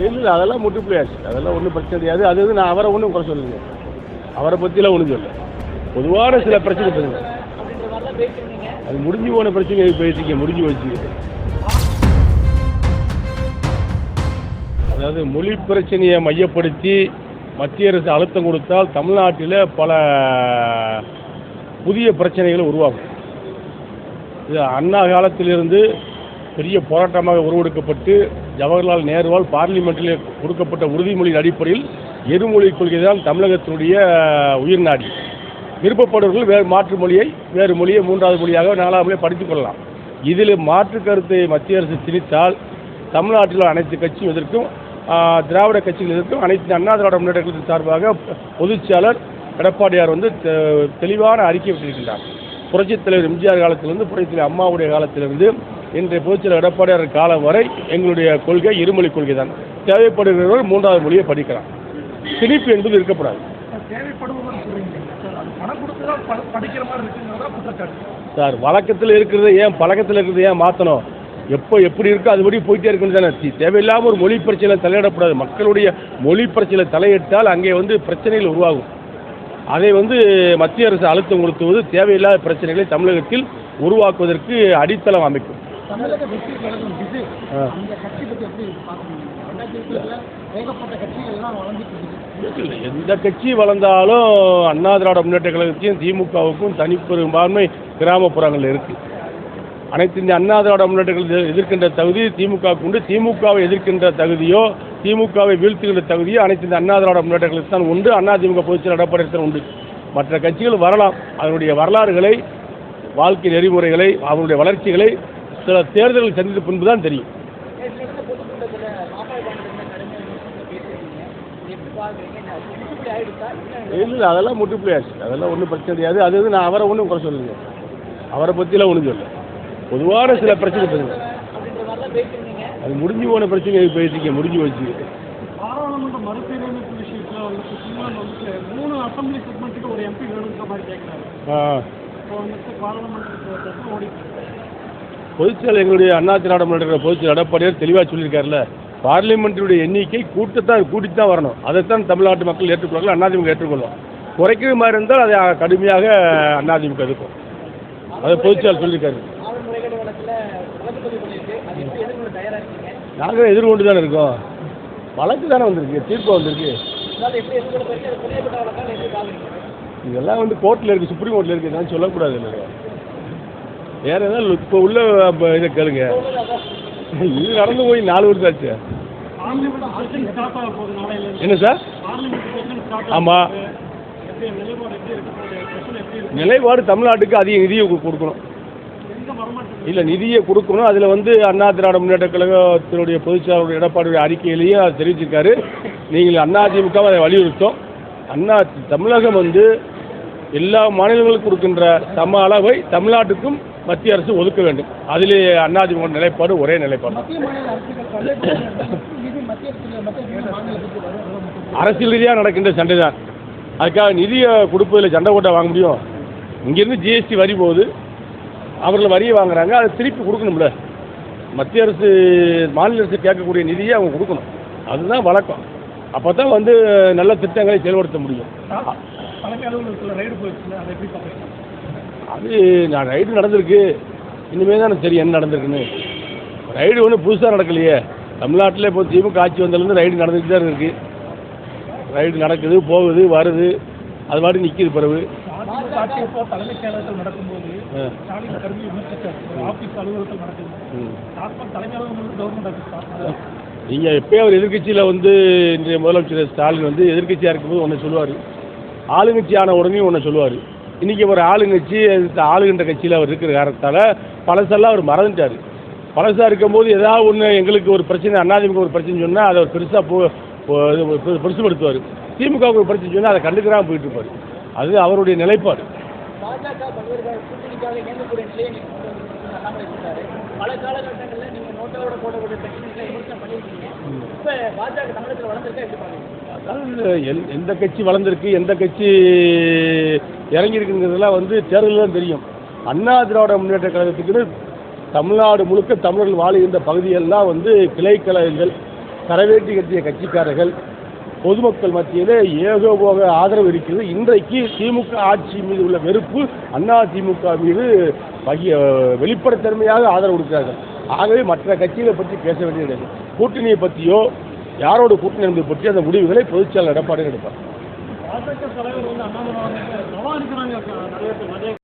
இல்லை அதெல்லாம் முற்றுப்புள்ளியாச்சு, அதெல்லாம் ஒன்றும் பிரச்சனை கிடையாது. அது வந்து நான் அவரை ஒன்றும் குறை சொல்லுங்க, அவரை பற்றிலாம் ஒன்றும் சொல்ல. பொதுவான சில பிரச்சனை இருக்குங்க, அது முடிஞ்சு போன பிரச்சனை பேசிக்க முடிஞ்சு வச்சு. அதாவது மொழி பிரச்சனையை மையப்படுத்தி மத்திய அரசு அழுத்தம் கொடுத்தால் தமிழ்நாட்டில் பல புதிய பிரச்சனைகள் உருவாகும். இது அண்ணா காலத்திலிருந்து பெரிய போராட்டமாக உருவெடுக்கப்பட்டு ஜவஹர்லால் நேருவால் பார்லிமெண்ட்டில் கொடுக்கப்பட்ட உறுதிமொழியின் அடிப்படையில் இருமொழி கொள்கை தான் தமிழகத்தினுடைய உயிர்நாடி. விருப்பப்படுவர்கள் வேறு மொழியை மூன்றாவது மொழியாக நாலாவது மொழியை படித்துக் கொள்ளலாம். இதில் மாற்று கருத்தை மத்திய அரசு திணித்தால் தமிழ்நாட்டில் அனைத்து கட்சியும் எதிர்க்கும், திராவிட கட்சிகள் எதிர்க்கும். அனைத்து அண்ணா திராவிட முன்னேற்ற கழகத்தின் சார்பாக பொதுச்செயலாளர் எடப்பாடியார் வந்து தெளிவான அறிக்கை விட்டிருக்கின்றார். புரட்சித் தலைவர் எம்ஜிஆர் காலத்திலிருந்து புரட்சித் தலைவர் அம்மாவுடைய காலத்திலிருந்து இன்றைய பொதுச்செயலாளர் எடப்பாடியார் காலம் வரை எங்களுடைய கொள்கை இருமொழி கொள்கை தான். தேவைப்படுகிறவர்கள் மூன்றாவது மொழியை படிக்கலாம். திணிப்பு என்பது இருக்கப்படாது. சார் வழக்கத்தில் இருக்கிறது ஏன் பழக்கத்தில் இருக்கிறது ஏன் மாற்றணும்? எப்படி இருக்கோ அதுபடி போயிட்டே இருக்குன்னு தானே. தேவையில்லாமல் ஒரு மொழி பிரச்சனை தலையிடக்கூடாது. மக்களுடைய மொழி பிரச்சனை தலையிட்டால் அங்கே வந்து பிரச்சனைகள் உருவாகும். அதை வந்து மத்திய அரசு அழுத்தம் கொடுத்துவது தேவையில்லாத பிரச்சனைகளை தமிழகத்தில் உருவாக்குவதற்கு அடித்தளம் அமைக்கும். எந்த கட்சி வளர்ந்தாலும் அண்ணா திராவிட முன்னேற்ற கழகத்தையும் திமுகவுக்கும் தனிப்பெரும்பான்மை கிராமப்புறங்கள் இருக்குது. அனைத்து இந்த அண்ணா திராவிட முன்னேற்ற கழகத்தை எதிர்க்கின்ற தகுதி திமுகவுக்கு உண்டு. திமுகவை எதிர்க்கின்ற தகுதியோ திமுகவை வீழ்த்துகின்ற தகுதியோ அனைத்து இந்த அண்ணா திராவிட முன்னேற்ற கழகத்தில் தான் உண்டு. அதிமுக பொதுச்செயலாளர் எடப்பாடி உண்டு. மற்ற கட்சிகள் வரலாம். அதனுடைய வரலாறுகளை, வாழ்க்கை நெறிமுறைகளை, அவருடைய வளர்ச்சிகளை சில தேர்தல்கள் சந்தித்த பின்பு தான் தெரியும். இல்லை அதெல்லாம் முற்றுப்புள்ளியாச்சு, அதெல்லாம் ஒன்றும் பிரச்சனை கிடையாது. அது வந்து நான் அவரை ஒன்றும் குறை சொல்லுங்க, அவரை பற்றிலாம் ஒன்றும் சொல்ல. பொதுவான சில பிரச்சனை இருக்குங்க, அது முடிஞ்சு போன பிரச்சனை பேசிக்க முடிஞ்சு வச்சு. பாராளுமன்ற மறுசீரமைப்பு விஷயத்தில் வந்து சீமான் வந்து 3 அசம்பிளி செக்மெண்ட்டுக்கு ஒரு எம்பி வேணுங்கிற மாதிரி கேட்குறாரு. பொதுச்செயலாளர் எங்களுடைய அண்ணா திராவிட முன்னேற்ற பொதுச்செயலாளர் எடப்பாடியார் தெளிவாக சொல்லியிருக்காருல்ல, பார்லிமெண்ட்டுடைய எண்ணிக்கை கூட்டித்தான் வரணும். அதைத்தான் தமிழ்நாட்டு மக்கள் ஏற்றுக்கொள்வார்கள், அதிமுக ஏற்றுக்கொள்ளும். குறைக்கிற மாதிரி இருந்தால் அதை கடுமையாக அதிமுக எதிர்க்கும். அதை பொதுச்செயலாளர் சொல்லியிருக்காரு. நாங்கள் எதிர்கொண்டு தானே இருக்கோம். வழக்கு தானே வந்திருக்கு, தீர்ப்பு வந்திருக்கு. இதெல்லாம் வந்து கோர்ட்டில் இருக்குது, சுப்ரீம் கோர்ட்டில் இருக்குது, நான் சொல்லக்கூடாது. இல்லை வேறு ஏதாவது இப்போ உள்ள இதை கேளுங்க. இது நடந்து போய் 4 வருஷம் ஆச்சு. என்ன சார்? ஆமாம், நிலைப்பாடு தமிழ்நாட்டுக்கு அதிக நிதியை கொடுக்கணும். இல்லை நிதியை கொடுக்கணும். அதில் வந்து அண்ணா திராவிட முன்னேற்ற கழகத்தினுடைய பொதுச்செயலாளர் எடப்பாடியுடைய அறிக்கையிலேயே அதை தெரிவிச்சிருக்காரு. நீங்கள் அதிமுக அதை வலியுறுத்தும். தமிழகம் வந்து எல்லா மாநிலங்களுக்கும் கொடுக்கின்ற சம அளவை தமிழ்நாட்டுக்கும் மத்திய அரசு ஒதுக்க வேண்டும். அதிலே அதிமுக நிலைப்பாடு ஒரே நிலைப்பாடு. அரசியல் ரீதியாக நடக்கின்ற சண்டை தான். அதுக்காக நிதியை கொடுப்பதில் சண்டை போட்டால் வாங்க முடியும்? இங்கேருந்து ஜிஎஸ்டி வரி போகுது, அவர்கள் வரியை வாங்குறாங்க, அதை திருப்பி கொடுக்கணும்ல. மத்திய அரசு மாநில அரசு கேட்கக்கூடிய நிதியை அவங்க கொடுக்கணும். அதுதான் வழக்கம். அப்போ தான் வந்து நல்ல திட்டங்களை செயல்படுத்த முடியும். அது நான் ரைடு நடந்திருக்கு, இனிமேல் தான் எனக்கு தெரியும் என்ன நடந்திருக்குன்னு. ரைடு ஒன்றும் புதுசாக நடக்கலையே. தமிழ்நாட்டில் இப்போ திமுக ஆட்சி வந்ததுலேருந்து ரைடு நடந்துட்டு தான் இருக்குது. ரைடு நடக்குது, போகுது, வருது, அது மாதிரி நிற்கிது. பிறகு தலைமைச் செயலகத்தில் நடக்கும்போது நீங்கள் எப்போயும் அவர் எதிர்கட்சியில் வந்து இன்றைய முதலமைச்சர் ஸ்டாலின் வந்து எதிர்கட்சியாக இருக்கும்போது ஒன்று சொல்லுவார், ஆளுங்கட்சியான உடனே ஒன்று சொல்லுவார். இன்றைக்கி ஒரு ஆளுங்கட்சி ஆளுகின்ற கட்சியில் அவர் இருக்கிற காரணத்தால் பழசெல்லாம் அவர் மறந்துட்டார். பழசாக இருக்கும்போது ஏதாவது ஒன்று எங்களுக்கு ஒரு பிரச்சனை, அதிமுக ஒரு பிரச்சனை சொன்னால் அதை பெருசாக பெருசுபடுத்துவார். திமுகவுக்கு ஒரு பிரச்சனை சொன்னால் அதை கண்டுக்கிறாமல் போயிட்டு இருப்பார். அது அவருடைய நிலைப்பாடு. பல காலகட்டங்களில் நீங்கள் நோட்டோட போடக்கூடிய பிரச்சனைகளை விமர்சனம் பண்ணியிருக்கீங்க. இப்போ பாஜக தமிழகத்தில் வளர்ந்துருக்கா எப்படி பாருங்க? அதாவது எந்த கட்சி வளர்ந்துருக்கு, எந்த கட்சி இறங்கியிருக்குங்கிறதுலாம் வந்து தேர்தலில் தான் தெரியும். அண்ணா திராவிட முன்னேற்ற கழகத்துக்குன்னு தமிழ்நாடு முழுக்க தமிழர்கள் வாழுகின்ற பகுதியெல்லாம் வந்து கிளை கழகங்கள், கரவேட்டி கட்டிய கட்சிக்காரர்கள் பொதுமக்கள் மத்தியிலே ஏகோபோக ஆதரவு இருக்கிறது. இன்றைக்கு திமுக ஆட்சி மீது உள்ள வெறுப்பு அண்ணா திமுக மீது வெளிப்படைத்தன்மையாக ஆதரவு கொடுக்கிறார்கள். ஆகவே மற்ற கட்சிகளை பற்றி பேச வேண்டியது கூட்டணியை பற்றியோ யாரோட கூட்டணி என்பதை பற்றி அந்த முடிவுகளை பொதுச்செயலாளர் எடப்பாடி எடுப்பார். பாஜக தலைவர் வந்து அண்ணாமலை சவால் இருக்கிறாங்க நிறைய